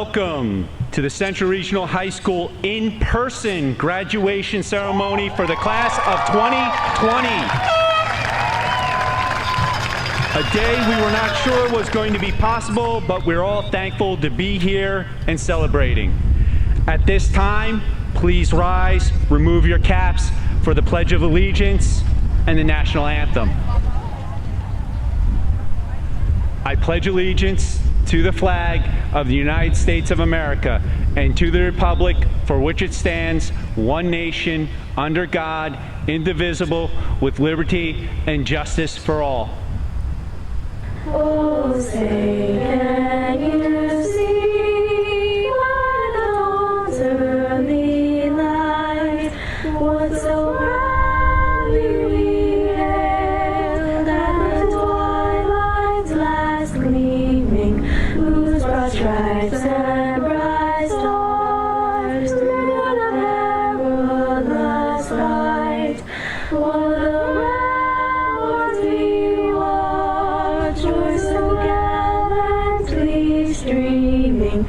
Welcome to the Central Regional High School in-person graduation ceremony for the class of 2020. A day we were not sure was going to be possible, but we're all thankful to be here and celebrating. At this time, please rise, remove your caps for the Pledge of Allegiance and the National Anthem. I pledge allegiance to the flag of the United States of America and to the republic for which it stands, one nation, under God, indivisible, with liberty and justice for all. Oh, say, can you see what dawn's early light? What so proudly we hailed at the twilight's last gleaming, whose broad stripes and bright stars through the perilous fight. While the ramparts we watched were so gallantly streaming, and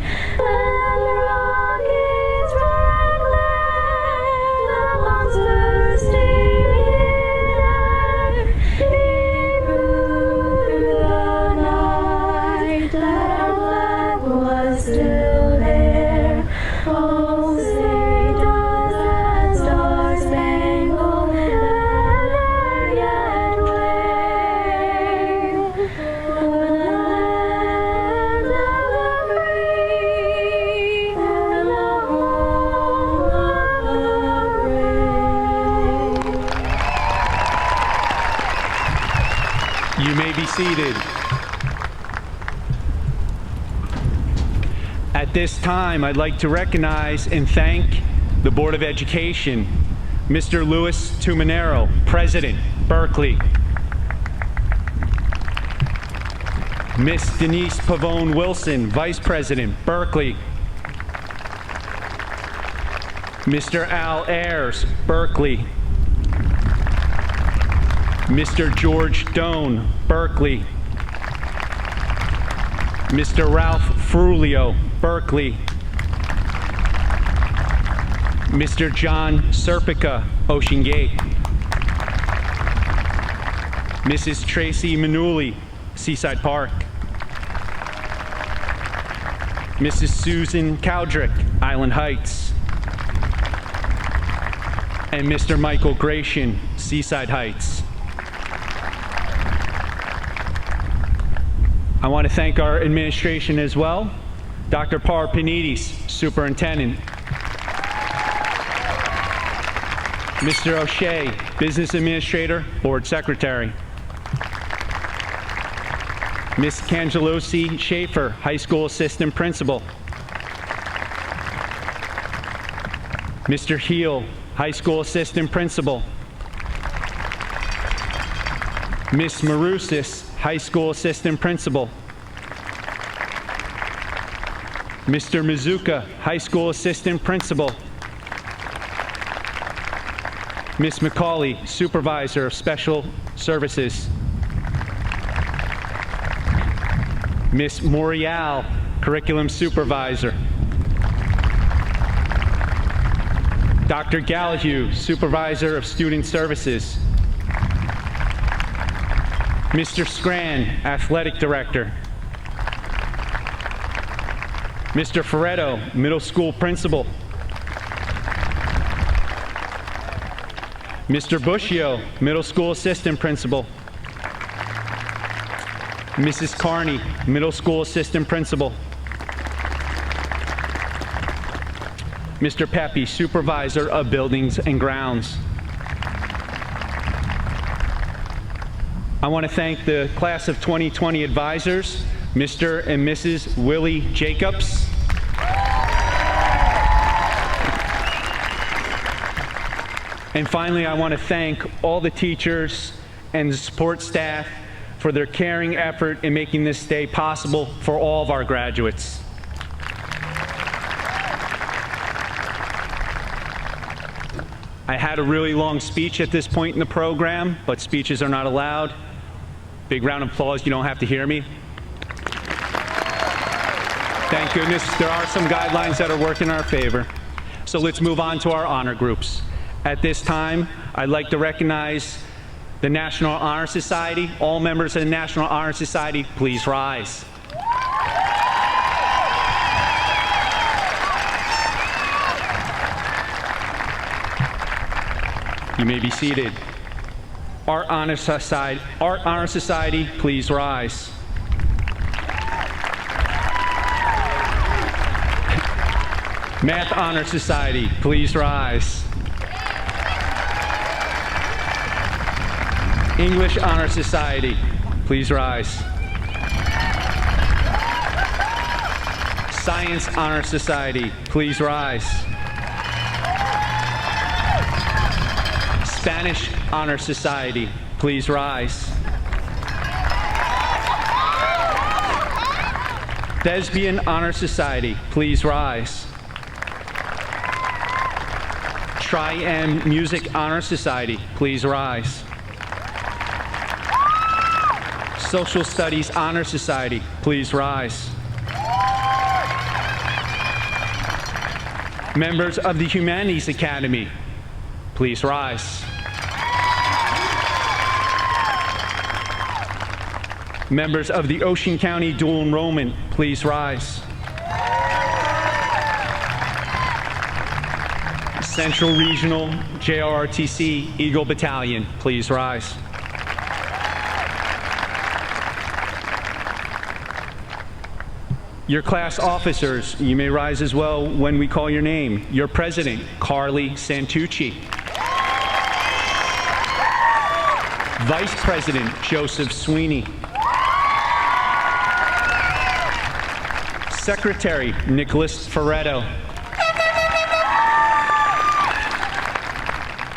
the rocket's red glare, the bombs bursting in air, it proved through the night that our flag was still there. Oh, say does that star-spangled banner yet wave o'er the land of the free and the home of the brave? You may be seated. At this time, I'd like to recognize and thank the Board of Education, Mr. Louis Tumanero, President, Berkeley, Miss Denise Pavone Wilson, Vice President, Berkeley, Mr. Al Ayers, Berkeley, Mr. George Doan, Berkeley, Mr. Ralph Frulio, Berkeley, Mr. John Serpica, Ocean Gate, Mrs. Tracy Manuli, Seaside Park, Mrs. Susan Cowdrick, Island Heights, and Mr. Michael Gratian, Seaside Heights. I want to thank our administration as well. Dr. Parpanides, Superintendent. Mr. O'Shea, Business Administrator, Board Secretary. Ms. Cangelosi Schaefer, High School Assistant Principal. Mr. Heel, High School Assistant Principal. Ms. Marousis, High School Assistant Principal. Mr. Mizuka, High School Assistant Principal. Ms. McCauley, Supervisor of Special Services. Ms. Morial, Curriculum Supervisor. Dr. Gallahue, Supervisor of Student Services. Mr. Scran, Athletic Director. Mr. Ferretto, Middle School Principal. Mr. Bushio, Middle School Assistant Principal. Mrs. Carney, Middle School Assistant Principal. Mr. Pepe, Supervisor of Buildings and Grounds. I want to thank the Class of 2020 advisors, Mr. and Mrs. Willie Jacobs. And finally, I want to thank all the teachers and the support staff for their caring effort in making this day possible for all of our graduates. I had a really long speech at this point in the program, but speeches are not allowed. Big round of applause, you don't have to hear me. Thank goodness there are some guidelines that are working in our favor. So let's move on to our honor groups. At this time, I'd like to recognize the National Honor Society. All members of the National Honor Society, please rise. You may be seated. Art Honor Society, please rise. Math Honor Society, please rise. English Honor Society, please rise. Science Honor Society, please rise. Spanish Honor Society, please rise. Thespian Honor Society, please rise. Tri-M Music Honor Society, please rise. Social Studies Honor Society, please rise. Members of the Humanities Academy, please rise. Members of the Ocean County Dual Enrollment, please rise. Central Regional JROTC Eagle Battalion, please rise. Your class officers, you may rise as well when we call your name. Your president, Carly Santucci. Vice President, Joseph Sweeney. Secretary, Nicholas Ferretto.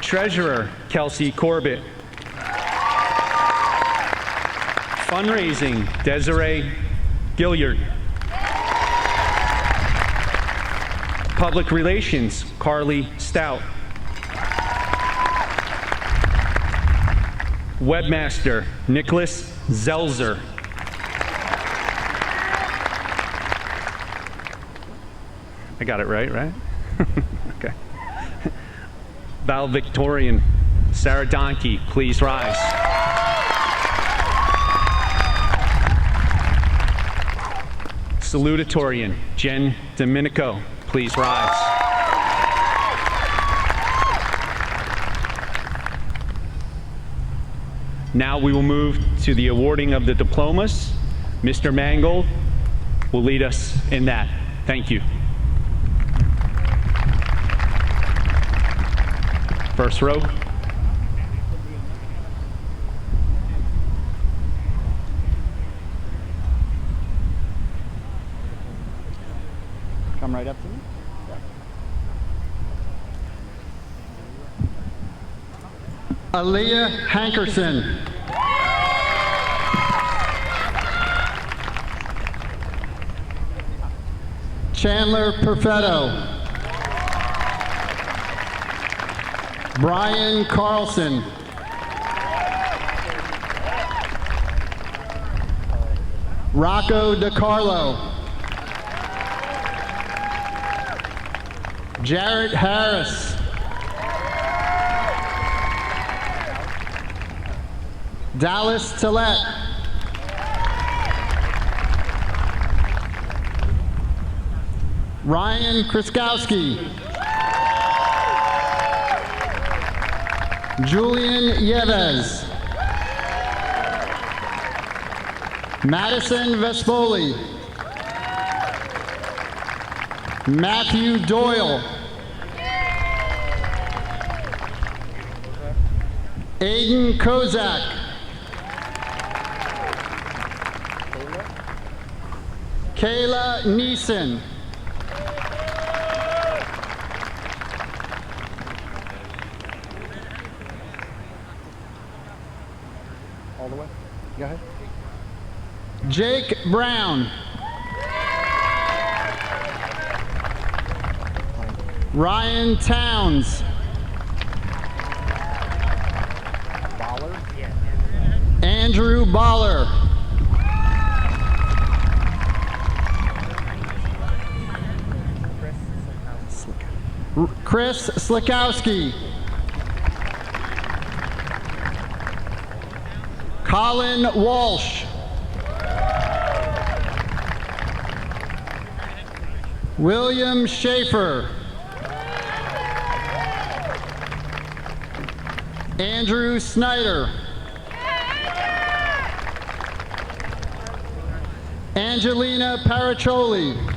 Treasurer, Kelsey Corbett. Fundraising, Desiree Gilliard. Public Relations, Carly Stout. Webmaster, Nicholas Zelzer. I got it right? Okay. Valedictorian, Sarah Donkey, please rise. Salutatorian, Jen Domenico, please rise. Now we will move to the awarding of the diplomas. Mr. Mangold will lead us in that. Thank you. First row. Come right up to me. Aaliyah Hankerson. Chandler Perfetto. Brian Carlson. Rocco DiCarlo. Jarrett Harris. Dallas Tillett. Ryan Kriskowski. Julian Yevez. Madison Vespoli. Matthew Doyle. Aiden Kozak. Kayla Neeson. All the way? Go ahead. Jake Brown. Ryan Towns. Andrew Baller. Chris Slikowski. Colin Walsh. William Schaefer. Andrew Snyder. Angelina Paraccioli.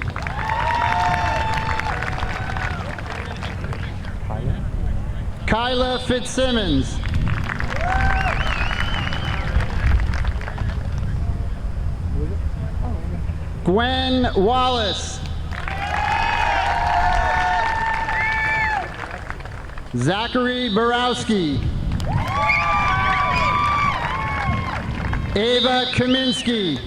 Kyla Fitzsimmons. Gwen Wallace. Zachary Borowski. Ava Kaminsky.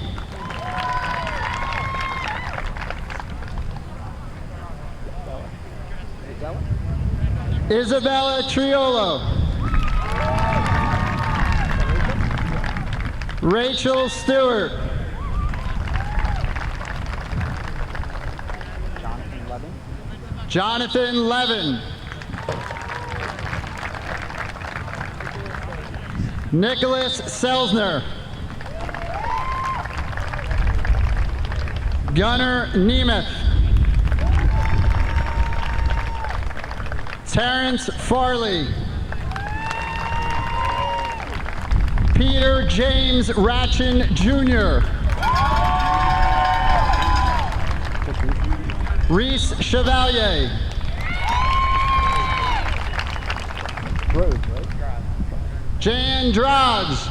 Isabella Triolo. Rachel Stewart. Jonathan Levin. Nicholas Selzner. Gunnar Nemeth. Terrence Farley. Peter James Ratchin Jr. Reese Chevalier. Jan Drodge.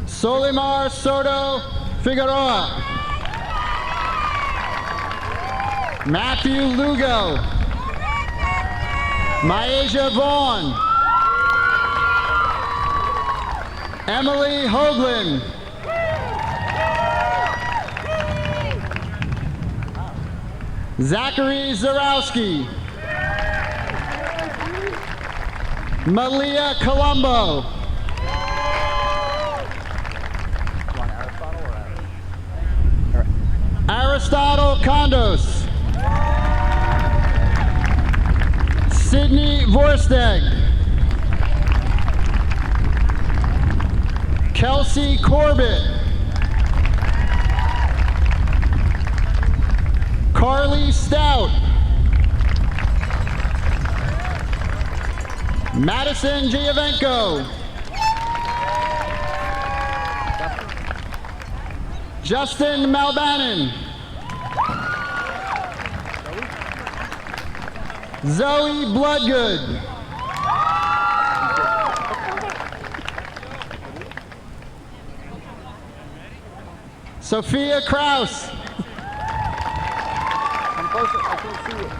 Solimar Soto Figueroa. Matthew Lugo. Myasia Vaughn. Emily Hoagland. Zachary Zarowski. Malia Colombo. Aristotle Condos. Sydney Vorsteg. Kelsey Corbett. Carly Stout. Madison Giovenco. Justin Malbanon. Zoe Bloodgood. Sophia Kraus. Come closer, I can't see you.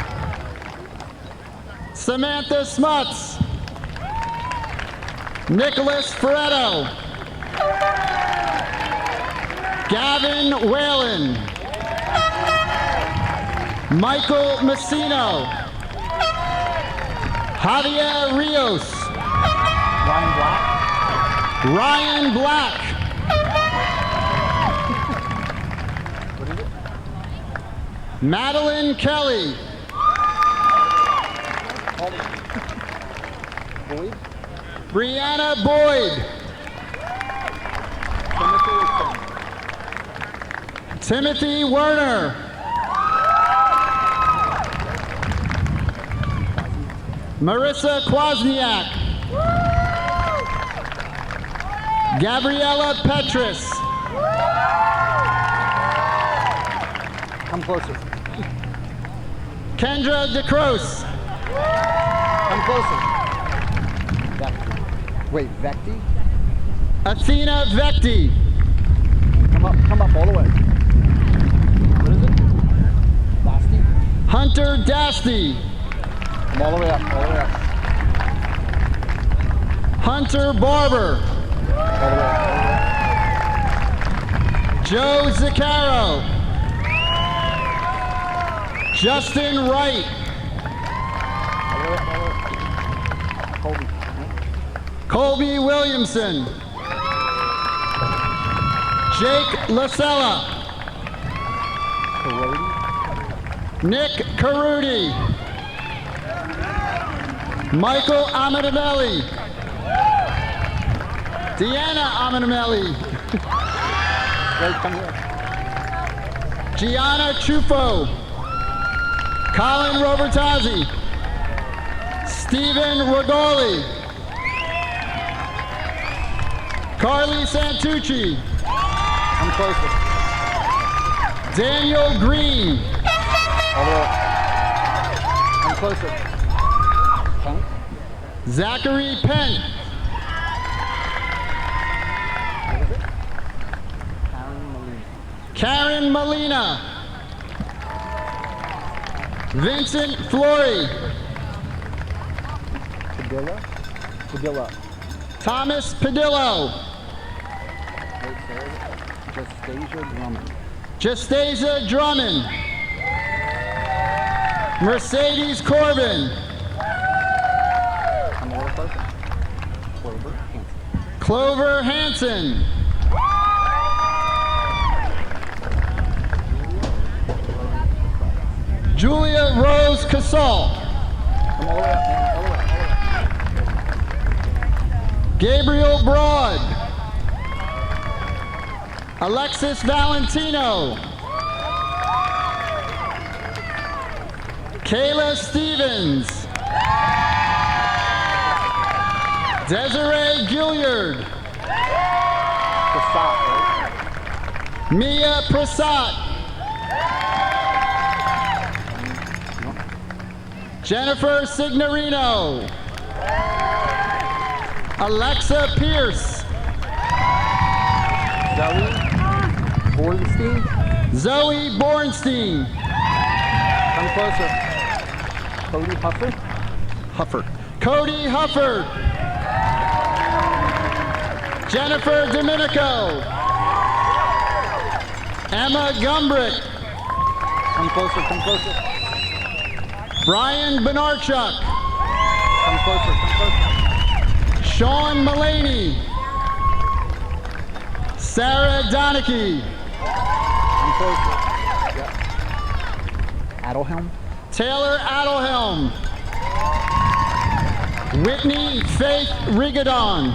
Samantha Smuts. Nicholas Ferretto. Gavin Whalen. Michael Messino. Javier Rios. Ryan Black. Ryan Black. What is it? Madeline Kelly. Boyd? Brianna Boyd. Timothy Werner. Marissa Kwasniak. Gabriella Petrus. Come closer. Kendra DeCrose. Come closer. Vecti. Wait, Vecti? Athena Vecti. Come up all the way. What is it? Lasty? Hunter Dasty. Come all the way up, all the way up. Hunter Barber. All the way up, all the way up. Joe Zaccaro. Justin Wright. All the way up, all the way up. Colby. Colby Williamson. Jake Lasella. Nick Caruti. Michael Aminamelli. Deanna Aminamelli. Come here. Gianna Chufo. Colin Robertazzi. Stephen Regoli. Carly Santucci. Come closer. Daniel Green. All the way up. Come closer. Come. Zachary Penn. What is it? Karen Molina. Karen Molina. Vincent Flory. Padilla. Thomas Padillo. Wait, there. Justasia Drummond. Justasia Drummond. Mercedes Corbin. Come a little closer. Clover Hansen. Julia Rose Casal. Come all the way up, man. All the way. Gabriel Broad. Alexis Valentino. Kayla Stevens. Desiree Gilliard. Prasad, right? Mia Prasad. Jennifer Signorino. Alexa Pierce. Zoe Bornstein. Zoe Bornstein. Come closer. Cody Huffer. Cody Hufford. Jennifer Domenico. Emma Gumbrick. Come closer. Brian Benarchuk. Come closer. Sean Mullaney. Sarah Donachie. Come closer. Yep. Adelhelm. Taylor Adelhelm. Whitney Faith Rigadon.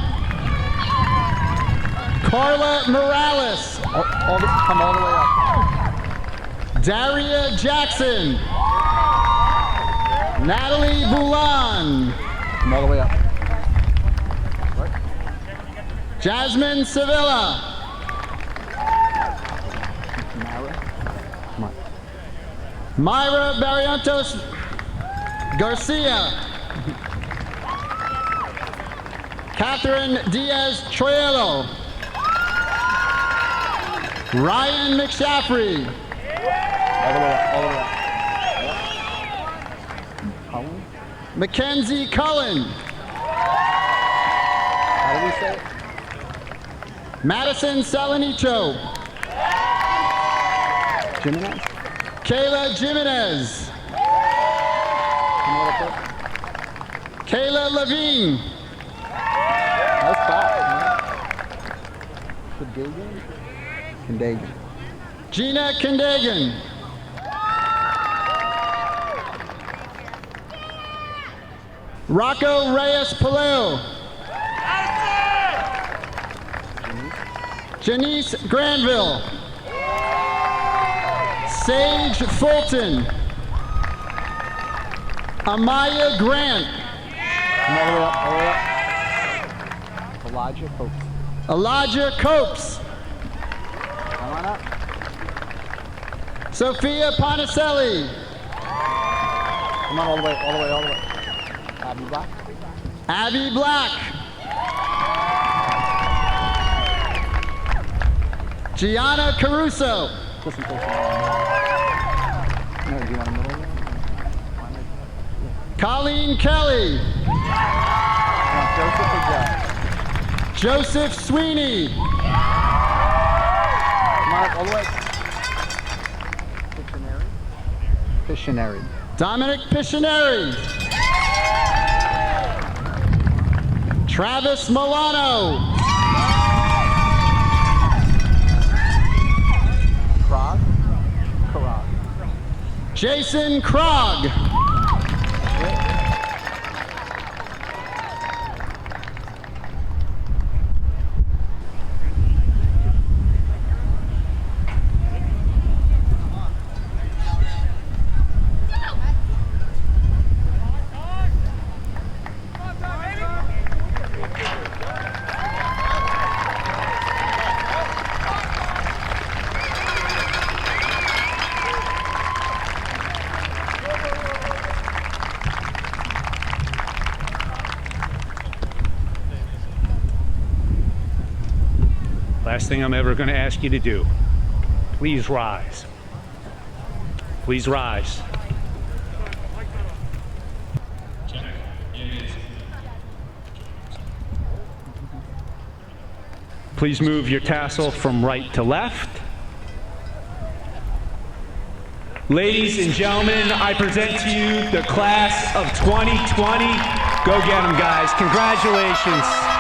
Carla Morales. Come all the way up. Daria Jackson. Natalie Boulan. Come all the way up. Right. Jasmine Sevilla. Mara. Come on. Myra Barrientos Garcia. Catherine Diaz Troyello. Ryan McShaffrey. All the way up. Cullen? Mackenzie Cullen. How do we say it? Madison Salanicho. Jimenez? Kayla Jimenez. Come on up. Kayla Levine. Nice back, man. Condagan. Gina Kindagan. Rocco Reyes Paleo. Janice Granville. Sage Fulton. Amaya Grant. Come all the way up. Elijah Copes. Come on up. Sophia Ponicelli. Come on, all the way. Abby Abby Black. Black. Gianna Caruso. Listen close. No, do you want a middle one? Colleen Kelly. Come on, Joseph or Jeff? Joseph Sweeney. Come on, all the way. Pictionary. Dominic Pictionary. Travis Milano. Jason Krog. Last thing I'm ever going to ask you to do. Please rise. Please rise. Please move your tassel from right to left. Ladies and gentlemen, I present to you the class of 2020. Go get them, guys. Congratulations.